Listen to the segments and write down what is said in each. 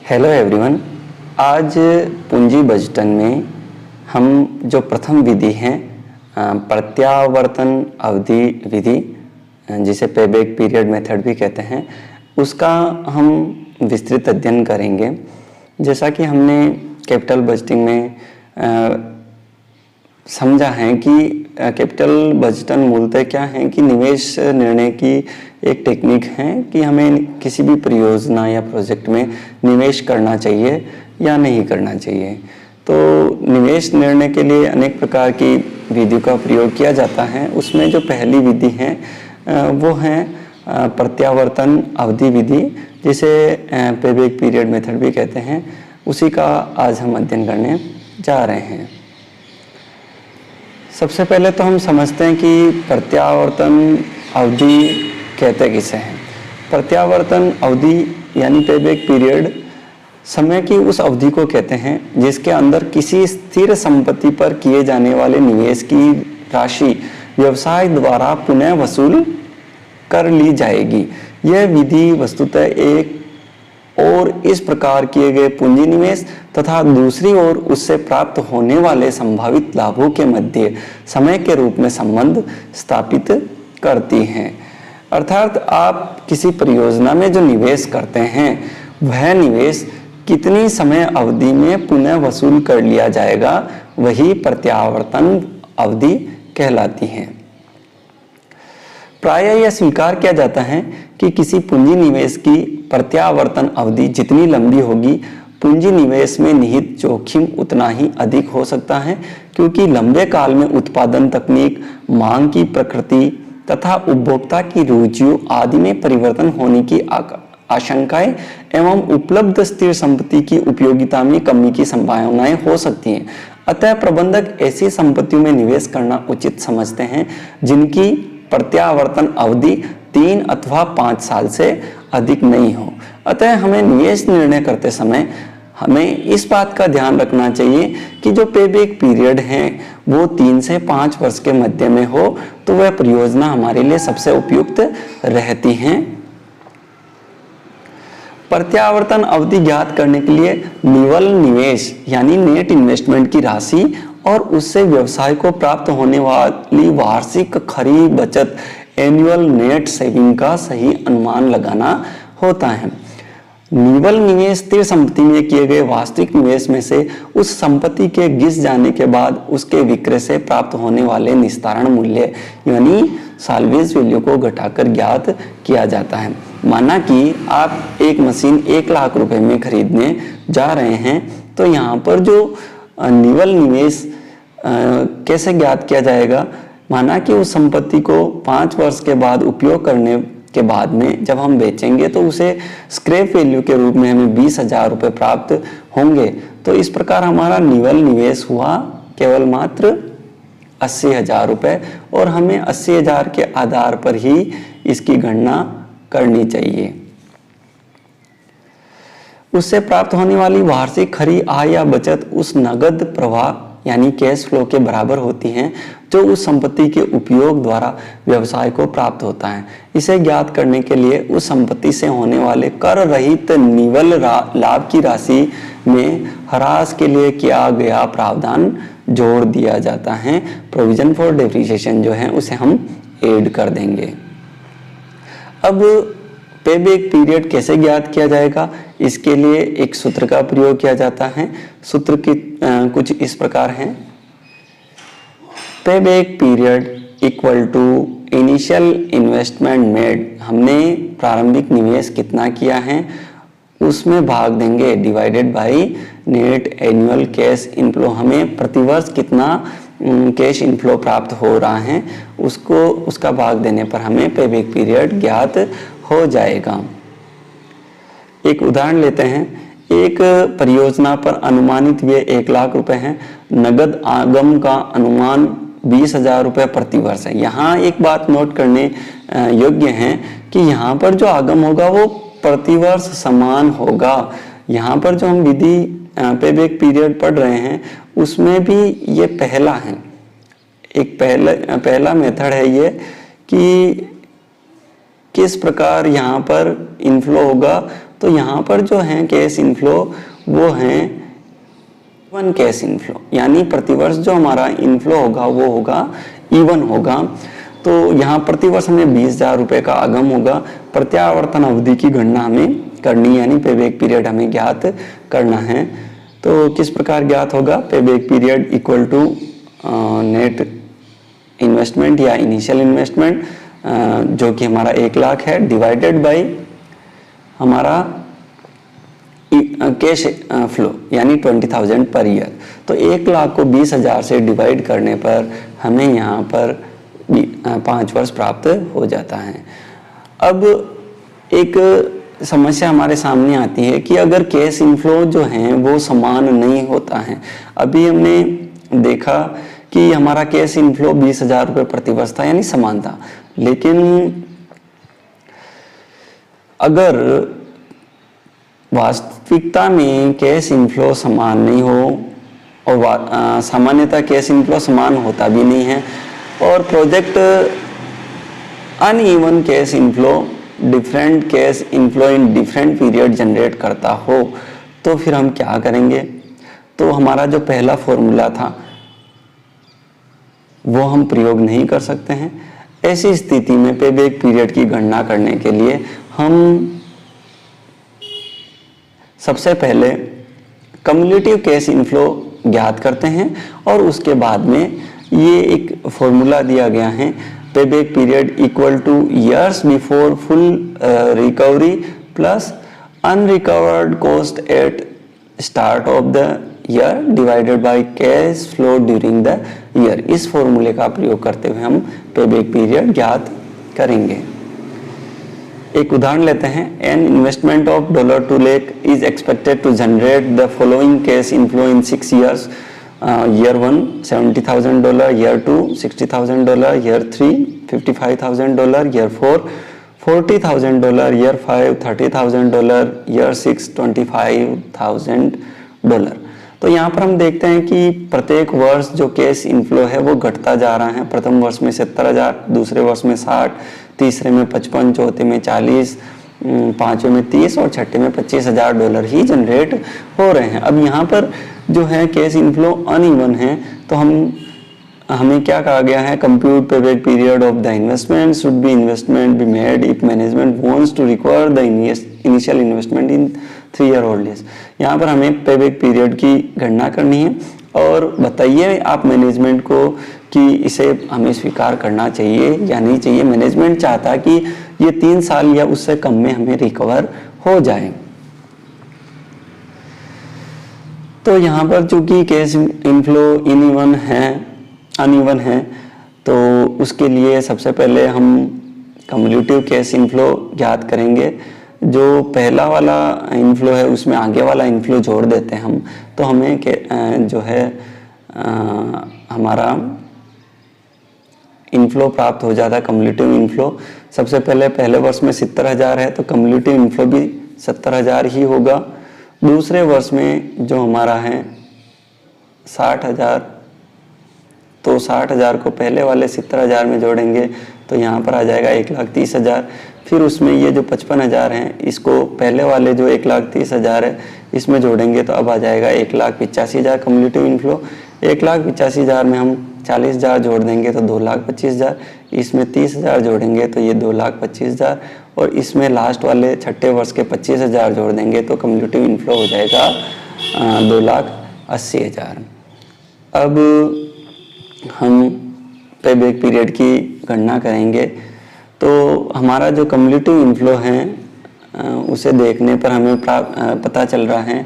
Hello everyone. आज पूंजी बजटन में हम जो प्रथम विधि है प्रत्यावर्तन अवधि विधि, जिसे पेबैक पीरियड मेथड भी कहते हैं, उसका हम विस्तृत अध्ययन करेंगे। जैसा कि हमने कैपिटल बजटिंग में समझा है कि कैपिटल बजटन मूलतः क्या है कि निवेश निर्णय की एक टेक्निक है कि हमें किसी भी परियोजना या प्रोजेक्ट में निवेश करना चाहिए या नहीं करना चाहिए। तो निवेश निर्णय के लिए अनेक प्रकार की विधियों का प्रयोग किया जाता है। उसमें जो पहली विधि है वो है प्रत्यावर्तन अवधि विधि, जिसे पेबैक पीरियड मेथड भी कहते हैं। उसी का आज हम अध्ययन करने जा रहे हैं। सबसे पहले तो हम समझते हैं कि प्रत्यावर्तन अवधि कहते किसे हैं। प्रत्यावर्तन अवधि यानी पेबैक पीरियड समय की उस अवधि को कहते हैं जिसके अंदर किसी स्थिर संपत्ति पर किए जाने वाले निवेश की राशि व्यवसाय द्वारा पुनः वसूल कर ली जाएगी। यह विधि वस्तुतः एक और इस प्रकार किए गए पूंजी निवेश तथा दूसरी ओर उससे प्राप्त होने वाले संभावित लाभों के मध्य समय के रूप में संबंध स्थापित करती हैं। अर्थात आप किसी परियोजना में जो निवेश करते हैं वह निवेश कितनी समय अवधि में पुनः वसूल कर लिया जाएगा, वही प्रत्यावर्तन अवधि कहलाती है। प्रायः यह स्वीकार किया जाता है कि किसी पूंजी निवेश की प्रत्यावर्तन अवधि जितनी लंबी होगी, पूंजी निवेश में निहित जोखिम उतना ही अधिक हो सकता है, क्योंकि लंबे काल में उत्पादन तकनीक, मांग की प्रकृति तथा उपभोक्ता की रुचियों आदि में परिवर्तन होने की आशंकाएं एवं उपलब्ध स्थिर संपत्ति की उपयोगिता में कमी की संभावनाएं हो सकती हैं। अतः प्रबंधक ऐसी संपत्तियों में निवेश करना उचित समझते हैं जिनकी प्रत्यावर्तन अवधि 3 अथवा 5 साल से अधिक नहीं हो। अतः हमें निवेश निर्णय करते समय हमें इस बात का ध्यान रखना चाहिए कि जो पेबैक पीरियड है वो 3 से 5 वर्ष के मध्य में हो, तो वह परियोजना हमारे लिए सबसे उपयुक्त रहती हैं। प्रत्यावर्तन अवधि ज्ञात करने के लिए निवल निवेश यानी नेट इन्वेस्टमेंट की राशि और उससे व्यवसाय को प्राप्त होने वाली वार्षिक खरी बचत एनुअल नेट सेविंग का सही अनुमान लगाना होता है। निवल निवेश स्थिर संपत्ति में किए गए वास्तविक निवेश में से उस संपत्ति के घिस जाने के बाद उसके विक्रय से प्राप्त होने वाले निस्तारण मूल्य यानी साल्वेज वैल्यू को घटाकर ज्ञात किया जाता है। माना कि आप एक मशीन 1 लाख रुपए में खरीदने जा रहे हैं, तो यहाँ पर जो निवल निवेश कैसे ज्ञात किया जाएगा। माना कि उस संपत्ति को 5 वर्ष के बाद उपयोग करने के बाद में जब हम बेचेंगे तो उसे स्क्रैप वैल्यू के रूप में हमें 20,000 रुपये प्राप्त होंगे। तो इस प्रकार हमारा निवल निवेश हुआ केवल मात्र 80,000 रुपये, और हमें 80,000 के आधार पर ही इसकी गणना करनी चाहिए। उससे प्राप्त होने वाली वार्षिक खरी आय या बचत उस नगद प्रवाह यानी कैश फ्लो के बराबर होती हैं जो उस संपत्ति के उपयोग द्वारा व्यवसाय को प्राप्त होता है। इसे ज्ञात करने के लिए उस संपत्ति से होने वाले कर रहित निवल लाभ की राशि में ह्रास के लिए किया गया प्रावधान जोड़ दिया जाता है। प्रोविजन फॉर डेप्रिसिएशन जो है उसे हम ऐड कर देंगे। अब पेबैक पीरियड कैसे ज्ञात किया जाएगा, इसके लिए एक सूत्र का प्रयोग किया जाता है। सूत्र की कुछ इस प्रकार है। Payback period equal to initial investment made, हमने प्रारंभिक निवेश कितना किया है उसमें भाग देंगे, divided by net annual cash inflow, हमें प्रतिवर्ष कितना कैश इनफ्लो प्राप्त हो रहा है उसका भाग देने पर हमें पेबैक पीरियड ज्ञात हो जाएगा। एक उदाहरण लेते हैं। एक परियोजना पर अनुमानित व्यय 1 लाख रुपए है, नगद आगम का अनुमान 20,000 रुपये प्रति वर्ष है। यहाँ एक बात नोट करने योग्य है कि यहाँ पर जो आगम होगा वो प्रतिवर्ष समान होगा। यहाँ पर जो हम विधि पेबैक पीरियड पढ़ रहे हैं उसमें भी ये पहला है, एक पहला मेथड है ये कि किस प्रकार यहाँ पर इनफ्लो होगा तो यहाँ पर जो है कैश इनफ्लो वो है इवन कैश इनफ्लो, यानी प्रतिवर्ष जो हमारा इनफ्लो होगा वो होगा इवन होगा। तो यहाँ प्रतिवर्ष हमें 20,000 रुपये का आगम होगा। प्रत्यावर्तन अवधि की गणना हमें करनी, यानी पेबैक पीरियड हमें ज्ञात करना है। तो किस प्रकार ज्ञात होगा? Payback period equal to net investment या इनिशियल इन्वेस्टमेंट जो कि हमारा 1 लाख है, डिवाइडेड बाय हमारा कैश फ्लो यानी 20,000 पर ईयर। तो 1 लाख को 20,000 से डिवाइड करने पर हमें यहाँ पर 5 वर्ष प्राप्त हो जाता है। अब एक समस्या हमारे सामने आती है कि अगर कैश इनफ्लो जो है वो समान नहीं होता है। अभी हमने देखा कि हमारा कैश इनफ्लो 20,000 रुपये प्रतिवर्ष था, यानी समान था। लेकिन अगर वास्तविकता में कैश इनफ्लो समान नहीं हो और सामान्यतः कैश इनफ्लो समान होता भी नहीं है और project uneven cash inflow, different cash inflow in different period generate करता हो, तो फिर हम क्या करेंगे? तो हमारा जो पहला फॉर्मूला था वो हम प्रयोग नहीं कर सकते हैं। ऐसी स्थिति में पेबैक पीरियड की गणना करने के लिए हम सबसे पहले कम्युलेटिव कैश इनफ्लो ज्ञात करते हैं और उसके बाद में ये एक फॉर्मूला दिया गया है, payback period equal two years before full recovery plus unrecovered cost at start of the year divided by cash flow during the year. इस फॉर्मूले का प्रयोग करते हुए हम पेबैक पीरियड ज्ञात करेंगे। एक उदाहरण लेते हैं। An investment of $2 lakh is expected to generate the following cash inflow in 6 years। Year 1 $70,000, year 2 $60,000, year 3 $55,000, year 4 $40,000, year 5 $30,000, year 6 $25,000। तो यहाँ पर हम देखते हैं कि प्रत्येक वर्ष जो कैश इनफ्लो है वो घटता जा रहा है। प्रथम वर्ष में 70,000, दूसरे वर्ष में 60, तीसरे में 55, चौथे में 40, पांचवें में 30 और छठे में $25,000 ही जनरेट हो रहे हैं। अब यहाँ पर जो है कैश इनफ्लो अनइवन है, तो हमें क्या कहा गया है? Compute payback period of the investment should be investment be made if management wants to recover the initial investment in 3 year old years। यहाँ पर हमें पेबैक पीरियड की गणना करनी है और बताइए आप मैनेजमेंट को कि इसे हमें स्वीकार करना चाहिए या नहीं चाहिए। मैनेजमेंट चाहता कि ये 3 साल या उससे कम में हमें रिकवर हो जाए। तो यहाँ पर चूंकि कैश इनफ्लो अनइवन है तो उसके लिए सबसे पहले हम कम्युलेटिव कैश इनफ्लो ज्ञात करेंगे। जो पहला वाला इनफ्लो है उसमें आगे वाला इनफ्लो जोड़ देते हैं हम, तो हमें जो है हमारा इनफ्लो प्राप्त हो जाता है कम्युलेटिव इनफ्लो। सबसे पहले वर्ष में 70,000 है तो कम्युलेटिव इनफ्लो भी 70,000 ही होगा। दूसरे वर्ष में जो हमारा है 60,000, तो 60,000 को पहले वाले 70,000 में जोड़ेंगे तो यहाँ पर आ जाएगा 1,30,000। फिर उसमें ये जो 55,000 हैं इसको पहले वाले जो 1,30,000 है इसमें जोड़ेंगे तो अब आ जाएगा 1,85,000 कम्युलेटिव इनफ्लो। 1,85,000 में हम 40,000 जोड़ देंगे तो 2,25,000, इसमें 30,000 जोड़ेंगे तो ये 2,25,000 और इसमें लास्ट वाले छठे वर्ष के 25,000 जोड़ देंगे तो कम्युलेटिव इनफ्लो हो जाएगा 2,80,000। अब हम पेबैक पीरियड की गणना करेंगे तो हमारा जो कम्युलेटिव इनफ्लो है उसे देखने पर हमें पता चल रहा है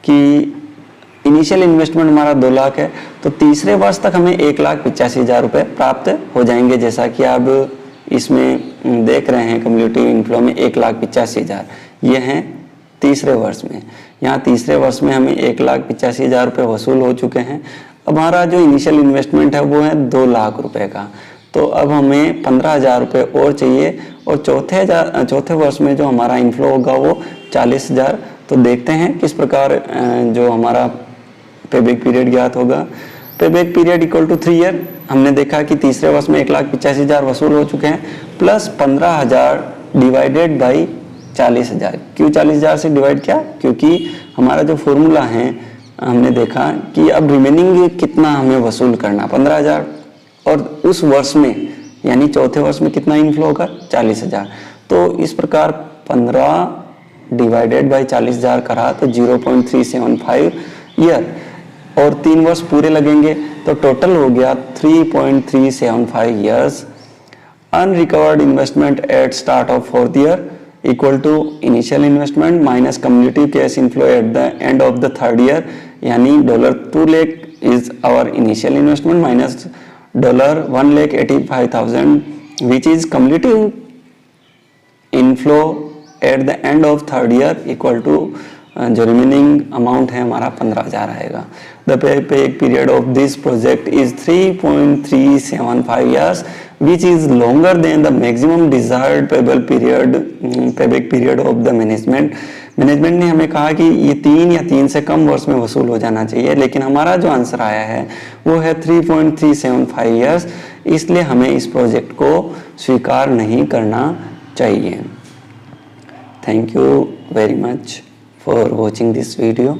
कि इनिशियल इन्वेस्टमेंट हमारा 2 लाख है तो तीसरे वर्ष तक हमें 1,85,000 रुपये प्राप्त हो जाएंगे। जैसा कि आप इसमें देख रहे हैं कम्युलेटिव इनफ्लो में 1,85,000 ये हैं तीसरे वर्ष में। यहाँ तीसरे वर्ष में हमें 1,85,000 रुपये वसूल हो चुके हैं। अब हमारा जो इनिशियल इन्वेस्टमेंट है वो है 2 लाख रुपए का, तो अब हमें 15,000 रुपये और चाहिए और चौथे वर्ष में जो हमारा इनफ्लो होगा वो 40,000। तो देखते हैं किस प्रकार जो हमारा पेबैक पीरियड ज्ञात होगा। Payback period equal to 3 year. हमने देखा कि तीसरे वर्ष में 1,85,000 वसूल हो चुके हैं प्लस 15,000 डिवाइडेड बाई 40,000। क्यों 40,000 से डिवाइड किया? क्योंकि हमारा जो फॉर्मूला है हमने देखा कि अब रिमेनिंग कितना हमें वसूल करना, 15,000, और उस वर्ष में यानी चौथे वर्ष में कितना इनफ्लो होगा? 40,000। तो इस प्रकार 15 डिवाइडेड बाई 40,000 करा तो 0.375 ईयर, और 3 वर्ष पूरे लगेंगे तो टोटल हो गया 3.375 years. Unrecovered investment at start of 4th year equal to initial investment minus cumulative cash inflow at the end of the 3rd year, यानी $2 lakh is our initial investment minus $1,85,000 which is cumulative inflow at the end of 3rd year equal to जो remaining amount है हमारा 15,000 आएगा। The pay period of this project is 3.375 years which is longer than the maximum desired payback period of the management. Management ने हमें कहा कि ये 3 या 3 से कम वर्ष में वसूल हो जाना चाहिए, लेकिन हमारा जो आंसर आया है वो है 3.375 ईयर्स, इसलिए हमें इस प्रोजेक्ट को स्वीकार नहीं करना चाहिए। Thank you very much for watching this video.